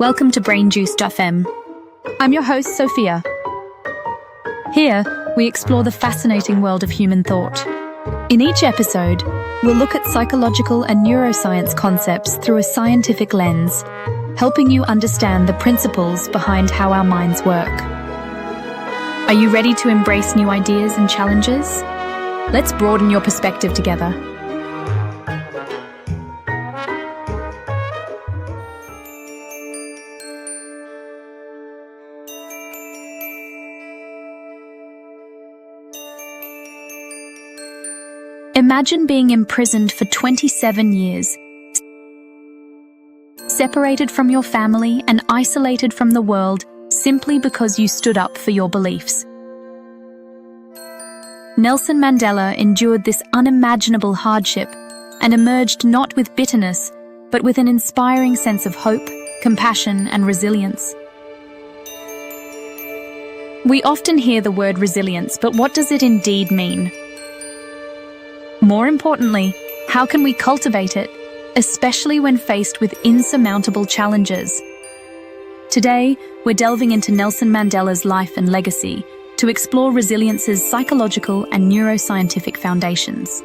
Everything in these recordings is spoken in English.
Welcome to BrainJuice.fm. I'm your host, Sophia. Here, we explore the fascinating world of human thought. In each episode, we'll look at psychological and neuroscience concepts through a scientific lens, helping you understand the principles behind how our minds work. Are you ready to embrace new ideas and challenges? Let's broaden your perspective together. Imagine being imprisoned for 27 years, separated from your family and isolated from the world simply because you stood up for your beliefs. Nelson Mandela endured this unimaginable hardship and emerged not with bitterness, but with an inspiring sense of hope, compassion, and resilience. We often hear the word resilience, but what does it indeed mean? More importantly, how can we cultivate it, especially when faced with insurmountable challenges? Today, we're delving into Nelson Mandela's life and legacy to explore resilience's psychological and neuroscientific foundations.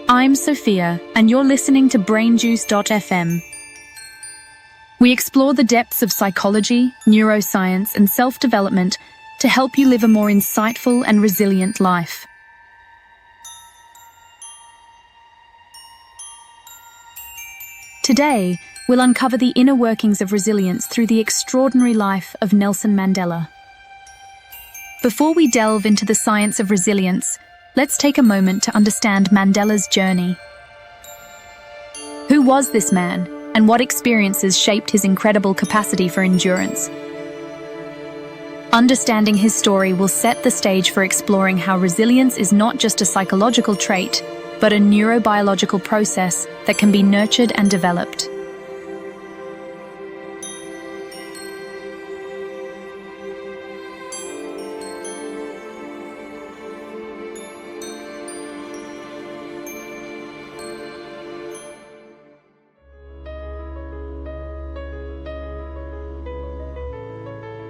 I'm Sophia, and you're listening to BrainJuice.fm. We explore the depths of psychology, neuroscience, and self-development to help you live a more insightful and resilient life. Today, we'll uncover the inner workings of resilience through the extraordinary life of Nelson Mandela. Before we delve into the science of resilience, let's take a moment to understand Mandela's journey. Who was this man, and what experiences shaped his incredible capacity for endurance? Understanding his story will set the stage for exploring how resilience is not just a psychological trait, but a neurobiological process that can be nurtured and developed.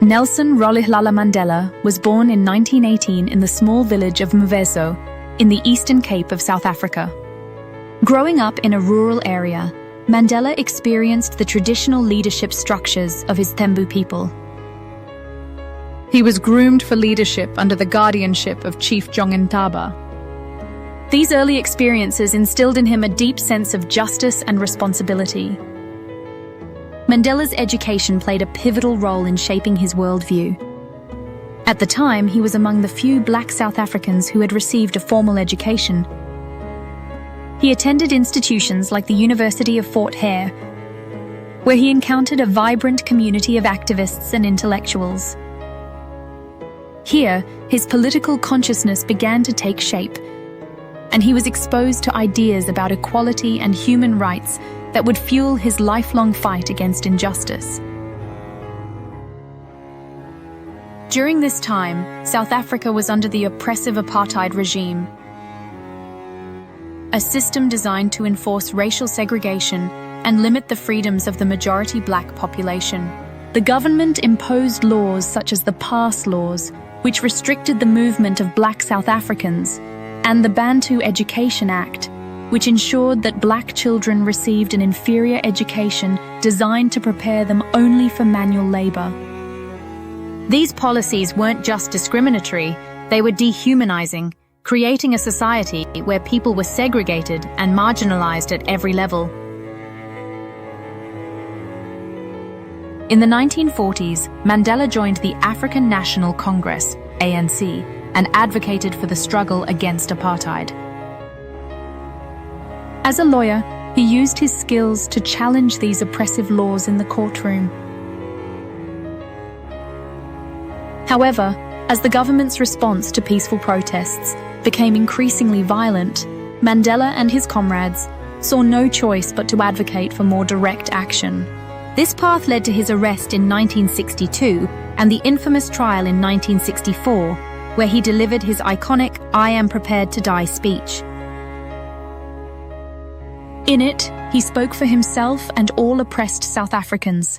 Nelson Rolihlahla Mandela was born in 1918 in the small village of Mvezo, in the Eastern Cape of South Africa. Growing up in a rural area, Mandela experienced the traditional leadership structures of his Thembu people. He was groomed for leadership under the guardianship of Chief Jongintaba. These early experiences instilled in him a deep sense of justice and responsibility. Mandela's education played a pivotal role in shaping his worldview. At the time, he was among the few black South Africans who had received a formal education. He attended institutions like the University of Fort Hare, where he encountered a vibrant community of activists and intellectuals. Here, his political consciousness began to take shape, and he was exposed to ideas about equality and human rights that would fuel his lifelong fight against injustice. During this time, South Africa was under the oppressive apartheid regime, a system designed to enforce racial segregation and limit the freedoms of the majority black population. The government imposed laws such as the Pass Laws, which restricted the movement of black South Africans, and the Bantu Education Act, which ensured that black children received an inferior education designed to prepare them only for manual labor. These policies weren't just discriminatory, they were dehumanizing, creating a society where people were segregated and marginalized at every level. In the 1940s, Mandela joined the African National Congress, ANC, and advocated for the struggle against apartheid. As a lawyer, he used his skills to challenge these oppressive laws in the courtroom. However, as the government's response to peaceful protests became increasingly violent, Mandela and his comrades saw no choice but to advocate for more direct action. This path led to his arrest in 1962 and the infamous trial in 1964, where he delivered his iconic "I am prepared to die" speech. In it, he spoke for himself and all oppressed South Africans,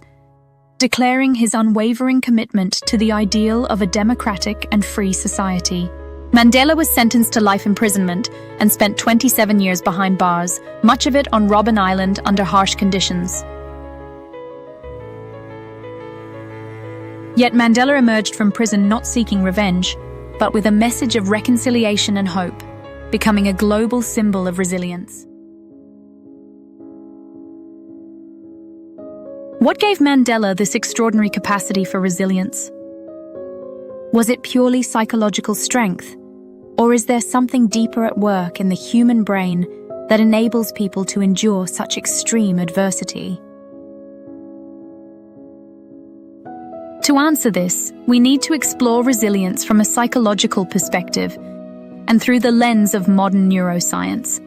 declaring his unwavering commitment to the ideal of a democratic and free society. Mandela was sentenced to life imprisonment and spent 27 years behind bars, much of it on Robben Island under harsh conditions. Yet Mandela emerged from prison not seeking revenge, but with a message of reconciliation and hope, becoming a global symbol of resilience. What gave Mandela this extraordinary capacity for resilience? Was it purely psychological strength, or is there something deeper at work in the human brain that enables people to endure such extreme adversity? To answer this, we need to explore resilience from a psychological perspective and through the lens of modern neuroscience.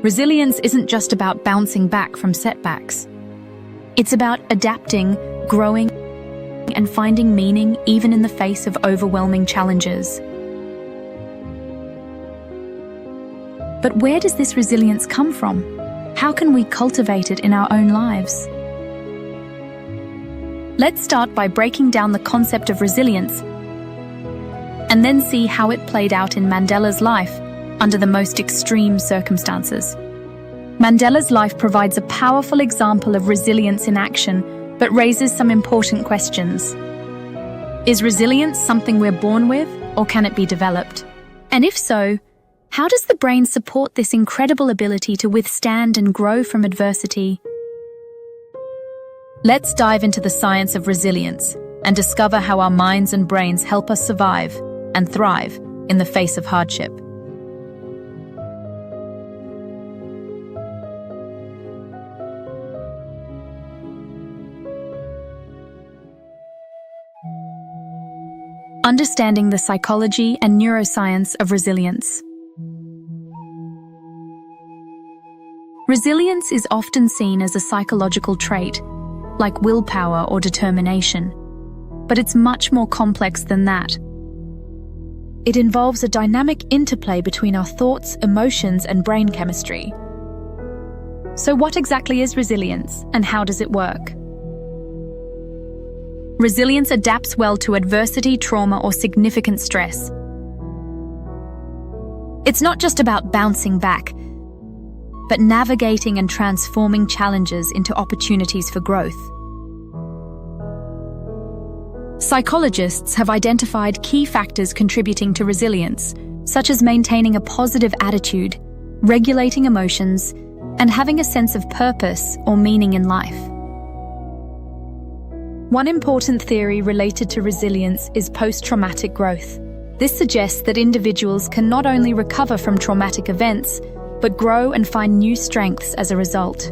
Resilience isn't just about bouncing back from setbacks. It's about adapting, growing, and finding meaning even in the face of overwhelming challenges. But where does this resilience come from? How can we cultivate it in our own lives? Let's start by breaking down the concept of resilience and then see how it played out in Mandela's life under the most extreme circumstances. Mandela's life provides a powerful example of resilience in action, but raises some important questions. Is resilience something we're born with, or can it be developed? And if so, how does the brain support this incredible ability to withstand and grow from adversity? Let's dive into the science of resilience and discover how our minds and brains help us survive and thrive in the face of hardship. Understanding the psychology and neuroscience of resilience. Resilience is often seen as a psychological trait, like willpower or determination, but it's much more complex than that. It involves a dynamic interplay between our thoughts, emotions, and brain chemistry. So what exactly is resilience, and how does it work? Resilience adapts well to adversity, trauma, or significant stress. It's not just about bouncing back, but navigating and transforming challenges into opportunities for growth. Psychologists have identified key factors contributing to resilience, such as maintaining a positive attitude, regulating emotions, and having a sense of purpose or meaning in life. One important theory related to resilience is post-traumatic growth. This suggests that individuals can not only recover from traumatic events, but grow and find new strengths as a result.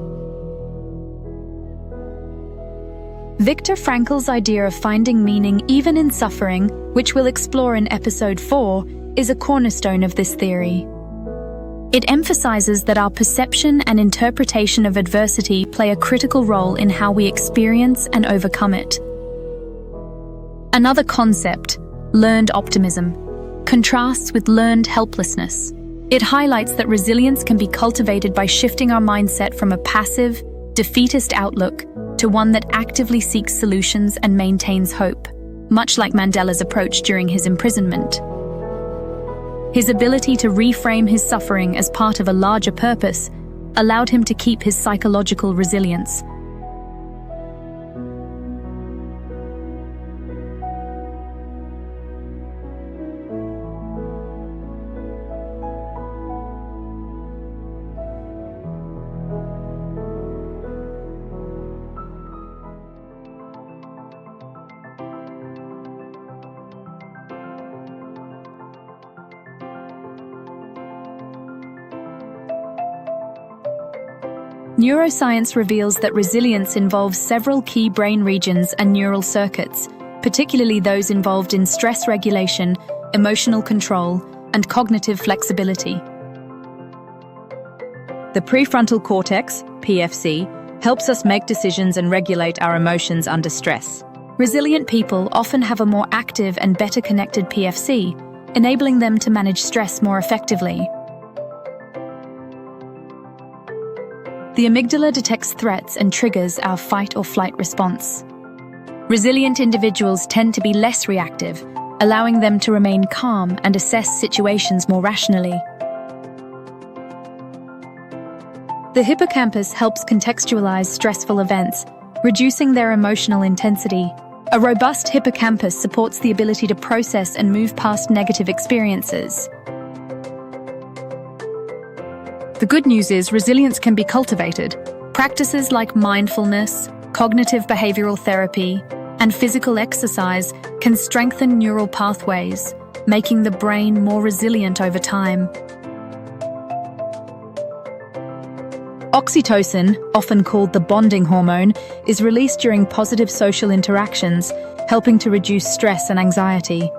Viktor Frankl's idea of finding meaning even in suffering, which we'll explore in episode 4, is a cornerstone of this theory. It emphasizes that our perception and interpretation of adversity play a critical role in how we experience and overcome it. Another concept, learned optimism, contrasts with learned helplessness. It highlights that resilience can be cultivated by shifting our mindset from a passive, defeatist outlook to one that actively seeks solutions and maintains hope, much like Mandela's approach during his imprisonment. His ability to reframe his suffering as part of a larger purpose allowed him to keep his psychological resilience. Neuroscience reveals that resilience involves several key brain regions and neural circuits, particularly those involved in stress regulation, emotional control, and cognitive flexibility. The prefrontal cortex, PFC, helps us make decisions and regulate our emotions under stress. Resilient people often have a more active and better connected PFC, enabling them to manage stress more effectively. The amygdala detects threats and triggers our fight or flight response. Resilient individuals tend to be less reactive, allowing them to remain calm and assess situations more rationally. The hippocampus helps contextualize stressful events, reducing their emotional intensity. A robust hippocampus supports the ability to process and move past negative experiences. The good news is resilience can be cultivated. Practices like mindfulness, cognitive behavioral therapy, and physical exercise can strengthen neural pathways, making the brain more resilient over time. Oxytocin, often called the bonding hormone, is released during positive social interactions, helping to reduce stress and anxiety.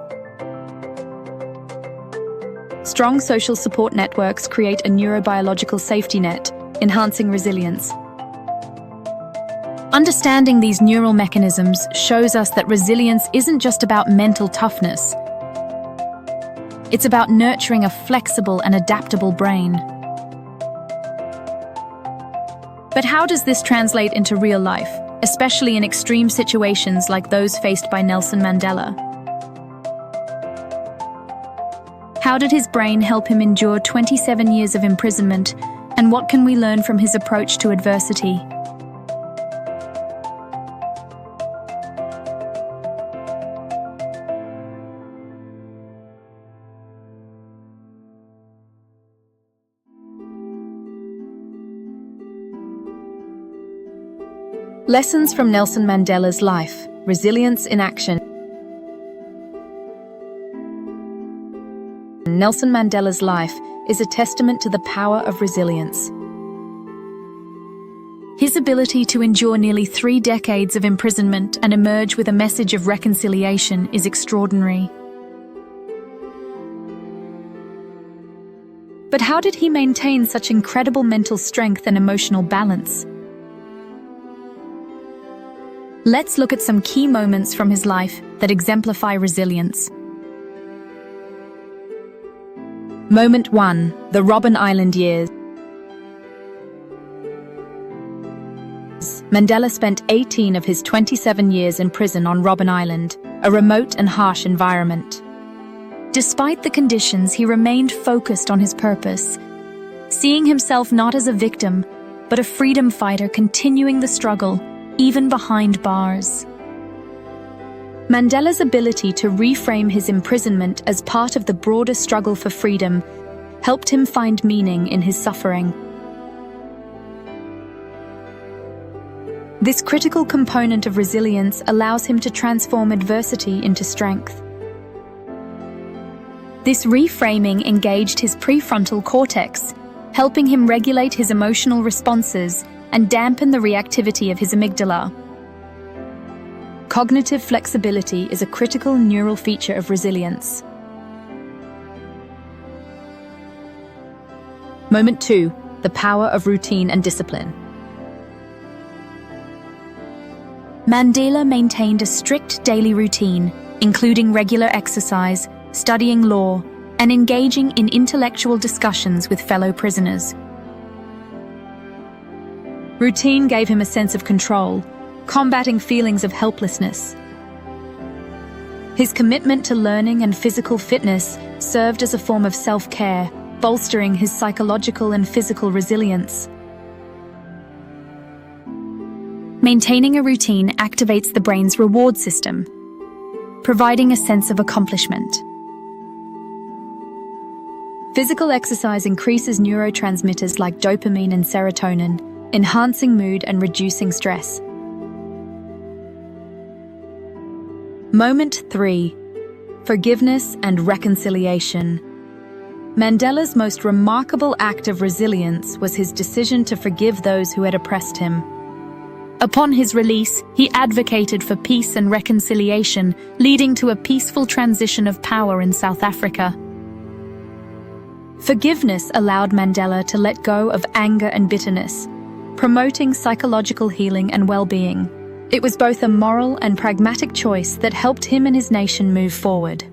Strong social support networks create a neurobiological safety net, enhancing resilience. Understanding these neural mechanisms shows us that resilience isn't just about mental toughness. It's about nurturing a flexible and adaptable brain. But how does this translate into real life, especially in extreme situations like those faced by Nelson Mandela? How did his brain help him endure 27 years of imprisonment, and what can we learn from his approach to adversity? Lessons from Nelson Mandela's life: resilience in action. Nelson Mandela's life is a testament to the power of resilience. His ability to endure nearly 3 decades of imprisonment and emerge with a message of reconciliation is extraordinary. But how did he maintain such incredible mental strength and emotional balance? Let's look at some key moments from his life that exemplify resilience. Moment 1. The Robben Island years. Mandela spent 18 of his 27 years in prison on Robben Island, a remote and harsh environment. Despite the conditions, he remained focused on his purpose, seeing himself not as a victim, but a freedom fighter continuing the struggle, even behind bars. Mandela's ability to reframe his imprisonment as part of the broader struggle for freedom helped him find meaning in his suffering. This critical component of resilience allows him to transform adversity into strength. This reframing engaged his prefrontal cortex, helping him regulate his emotional responses and dampen the reactivity of his amygdala. Cognitive flexibility is a critical neural feature of resilience. Moment 2. The power of routine and discipline. Mandela maintained a strict daily routine, including regular exercise, studying law, and engaging in intellectual discussions with fellow prisoners. Routine gave him a sense of control, combating feelings of helplessness. His commitment to learning and physical fitness served as a form of self-care, bolstering his psychological and physical resilience. Maintaining a routine activates the brain's reward system, providing a sense of accomplishment. Physical exercise increases neurotransmitters like dopamine and serotonin, enhancing mood and reducing stress. Moment 3. Forgiveness and reconciliation. Mandela's most remarkable act of resilience was his decision to forgive those who had oppressed him. Upon his release, he advocated for peace and reconciliation, leading to a peaceful transition of power in South Africa. Forgiveness allowed Mandela to let go of anger and bitterness, promoting psychological healing and well-being. It was both a moral and pragmatic choice that helped him and his nation move forward.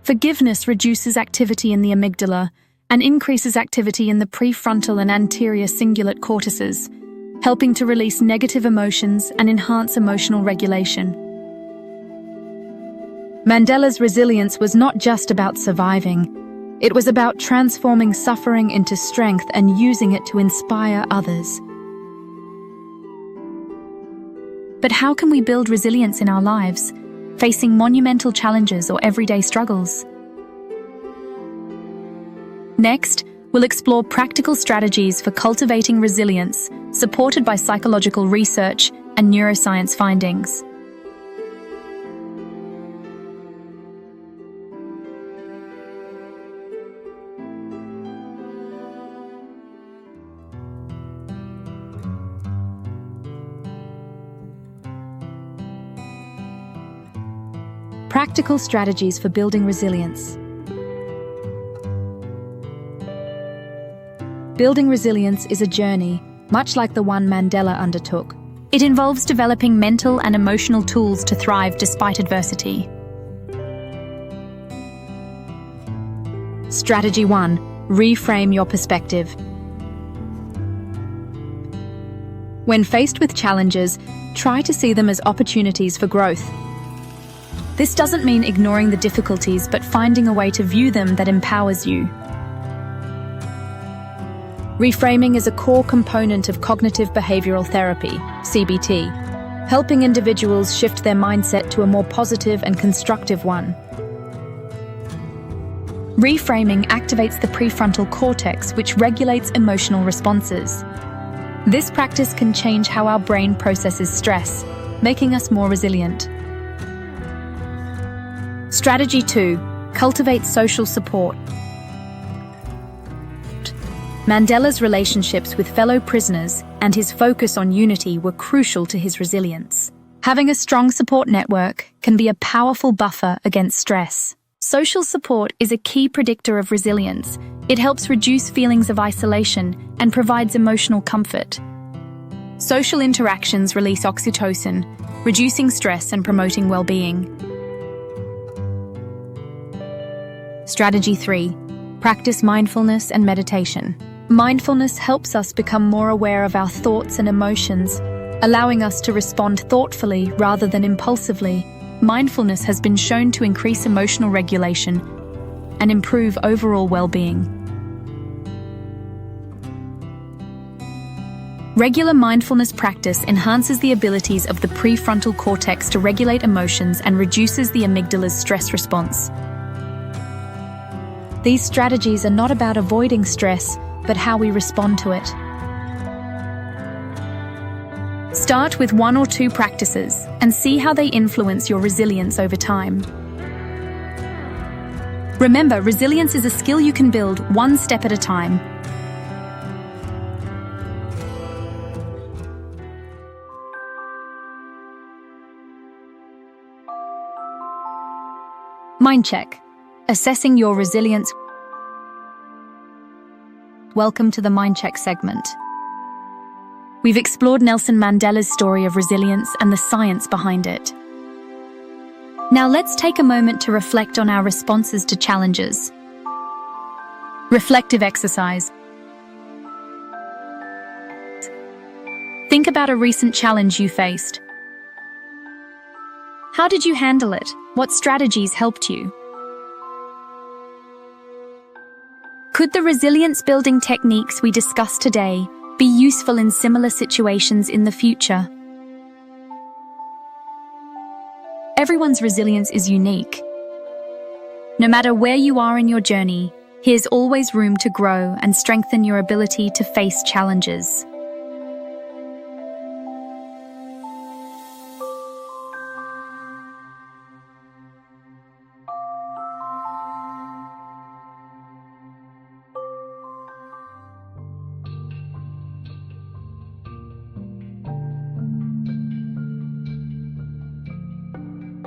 Forgiveness reduces activity in the amygdala and increases activity in the prefrontal and anterior cingulate cortices, helping to release negative emotions and enhance emotional regulation. Mandela's resilience was not just about surviving. It was about transforming suffering into strength and using it to inspire others. But how can we build resilience in our lives, facing monumental challenges or everyday struggles? Next, we'll explore practical strategies for cultivating resilience, supported by psychological research and neuroscience findings. Practical strategies for building resilience. Building resilience is a journey, much like the one Mandela undertook. It involves developing mental and emotional tools to thrive despite adversity. Strategy 1. Reframe your perspective. When faced with challenges, try to see them as opportunities for growth. This doesn't mean ignoring the difficulties, but finding a way to view them that empowers you. Reframing is a core component of cognitive behavioral therapy, CBT, helping individuals shift their mindset to a more positive and constructive one. Reframing activates the prefrontal cortex, which regulates emotional responses. This practice can change how our brain processes stress, making us more resilient. Strategy 2. Cultivate social support. Mandela's relationships with fellow prisoners and his focus on unity were crucial to his resilience. Having a strong support network can be a powerful buffer against stress. Social support is a key predictor of resilience. It helps reduce feelings of isolation and provides emotional comfort. Social interactions release oxytocin, reducing stress and promoting well-being. Strategy 3. Practice mindfulness and meditation. Mindfulness helps us become more aware of our thoughts and emotions, allowing us to respond thoughtfully rather than impulsively. Mindfulness has been shown to increase emotional regulation and improve overall well-being. Regular mindfulness practice enhances the abilities of the prefrontal cortex to regulate emotions and reduces the amygdala's stress response. These strategies are not about avoiding stress, but how we respond to it. Start with 1 or 2 practices and see how they influence your resilience over time. Remember, resilience is a skill you can build one step at a time. Mind check. Assessing your resilience. Welcome to the Mind Check segment. We've explored Nelson Mandela's story of resilience and the science behind it. Now let's take a moment to reflect on our responses to challenges. Reflective exercise. Think about a recent challenge you faced. How did you handle it? What strategies helped you? Could the resilience-building techniques we discussed today be useful in similar situations in the future? Everyone's resilience is unique. No matter where you are in your journey, here's always room to grow and strengthen your ability to face challenges.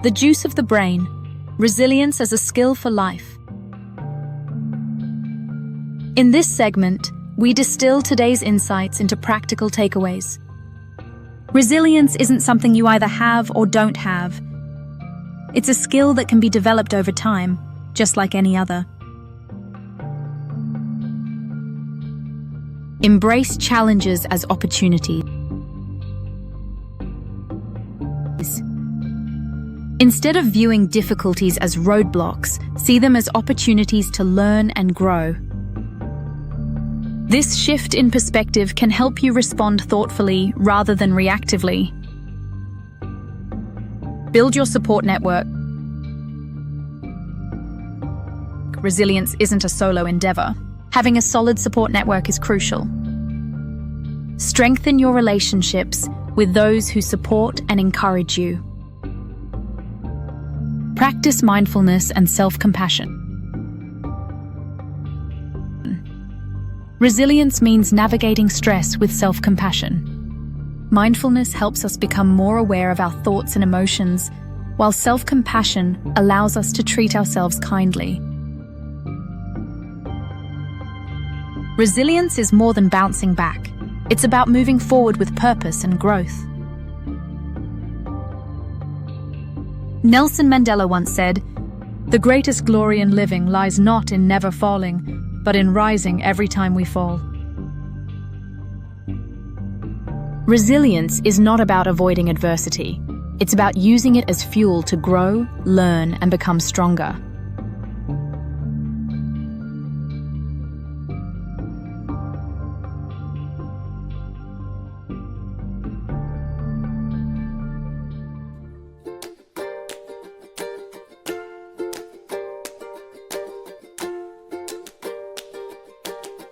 The juice of the brain. Resilience as a skill for life. In this segment, we distill today's insights into practical takeaways. Resilience isn't something you either have or don't have. It's a skill that can be developed over time, just like any other. Embrace challenges as opportunities. Instead of viewing difficulties as roadblocks, see them as opportunities to learn and grow. This shift in perspective can help you respond thoughtfully rather than reactively. Build your support network. Resilience isn't a solo endeavor. Having a solid support network is crucial. Strengthen your relationships with those who support and encourage you. Practice mindfulness and self-compassion. Resilience means navigating stress with self-compassion. Mindfulness helps us become more aware of our thoughts and emotions, while self-compassion allows us to treat ourselves kindly. Resilience is more than bouncing back. It's about moving forward with purpose and growth. Nelson Mandela once said, "The greatest glory in living lies not in never falling, but in rising every time we fall." Resilience is not about avoiding adversity. It's about using it as fuel to grow, learn, and become stronger.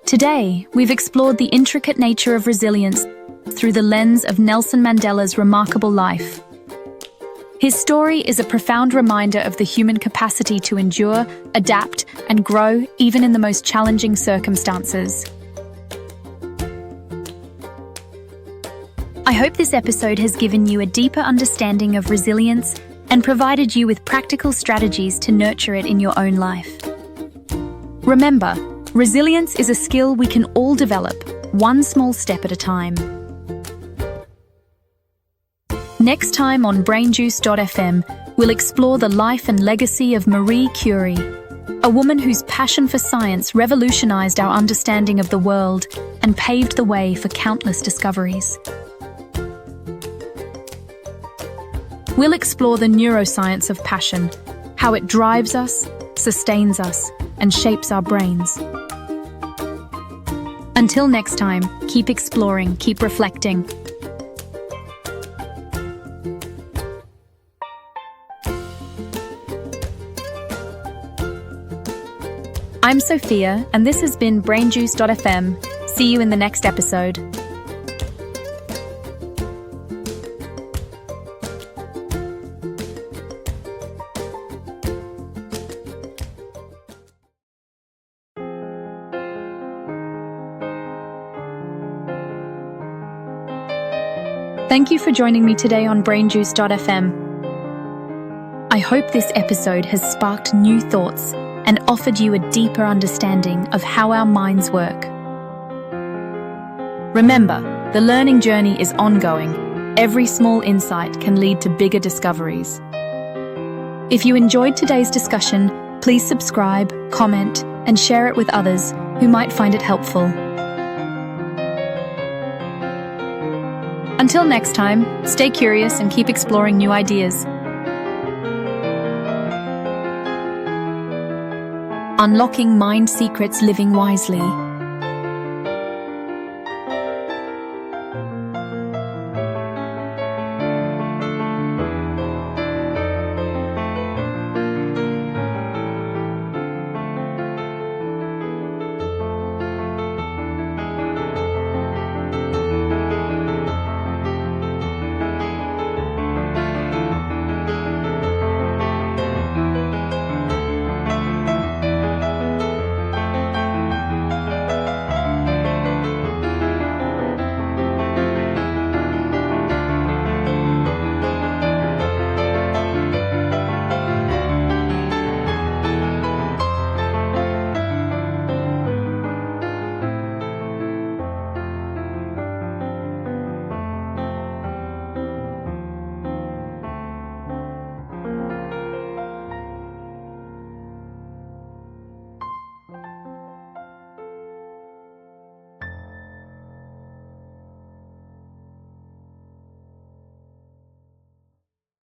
Today, we've explored the intricate nature of resilience through the lens of Nelson Mandela's remarkable life. His story is a profound reminder of the human capacity to endure, adapt, and grow even in the most challenging circumstances. I hope this episode has given you a deeper understanding of resilience and provided you with practical strategies to nurture it in your own life. Remember, resilience is a skill we can all develop, one small step at a time. Next time on brainjuice.fm, we'll explore the life and legacy of Marie Curie, a woman whose passion for science revolutionized our understanding of the world and paved the way for countless discoveries. We'll explore the neuroscience of passion, how it drives us, sustains us, and shapes our brains. Until next time, keep exploring, keep reflecting. I'm Sophia, and this has been brainjuice.fm. See you in the next episode. Thank you for joining me today on brainjuice.fm. I hope this episode has sparked new thoughts and offered you a deeper understanding of how our minds work. Remember, the learning journey is ongoing. Every small insight can lead to bigger discoveries. If you enjoyed today's discussion, please subscribe, comment, and share it with others who might find it helpful. Until next time, stay curious and keep exploring new ideas. Unlocking mind secrets, living wisely.